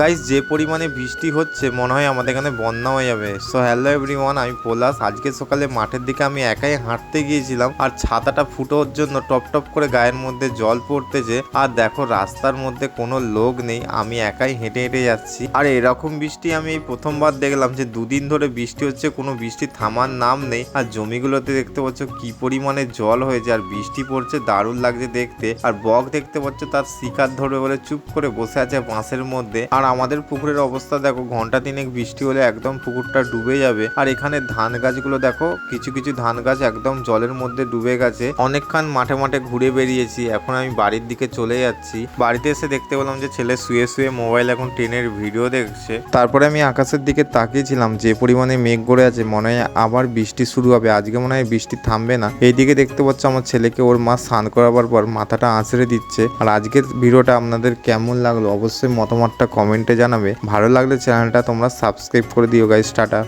Guys যে পরিমাণে বৃষ্টি হচ্ছে মনে হয় আমাদের এখানে বন্যা হয়ে যাবে। সো হ্যালো এভরিওয়ান, আমি পলাশ। আজকে সকালে মাঠের দিকে আমি একাই হাঁটতে গিয়েছিলাম আর ছাতাটা ফুটোর জন্য টপ টপ করে গায়ের মধ্যে জল পড়তেছে। আর দেখো রাস্তার মধ্যে কোনো লোক নেই, আমি একাই হেঁটে হেঁটে যাচ্ছি। আর এরকম বৃষ্টি আমি এই প্রথমবার দেখলাম যে দুদিন ধরে বৃষ্টি হচ্ছে, কোনো বৃষ্টি থামার নাম নেই। আর জমিগুলোতে দেখতে পাচ্ছ কি পরিমাণে জল হয়েছে আর বৃষ্টি পড়ছে, দারুণ লাগছে দেখতে। আর বক দেখতে পাচ্ছ তার শিকার ধরবে বলে চুপ করে বসে আছে বাঁশের মধ্যে। আর আমাদের পুকুরের অবস্থা দেখো, ঘন্টা তিনেক বৃষ্টি হলে একদম পুকুরটা ডুবে যাবে। আর এখানে ধান গাছগুলো দেখো, কিছু কিছু ধান গাছ একদম জলের মধ্যে ডুবে গেছে। অনেকক্ষণ মাঠে মাঠে ঘুরে বেরিয়েছি, এখন আমি বাড়ির দিকে চলে যাচ্ছি। বাড়িতে এসে দেখতে পেলাম যে ছেলে শুয়ে শুয়ে মোবাইল এখন ট্রেনের ভিডিও দেখছে। তারপরে আমি আকাশের দিকে তাকিয়েছিলাম, যে পরিমাণে মেঘ করে আছে মনে হয় আবার বৃষ্টি শুরু হবে। আজকে মনে হয় বৃষ্টি থামবে না। এইদিকে দেখতে পাচ্ছ আমার ছেলেকে ওর মা স্নান করাবার পর মাথাটা আঁচড়ে দিচ্ছে। আর আজকের ভিডিওটা আপনাদের কেমন লাগলো অবশ্যই মতামতটা কমেন্টে জানাবে। ভালো লাগলে চ্যানেলটা তোমরা সাবস্ক্রাইব করে দিও গাইস। টাটা।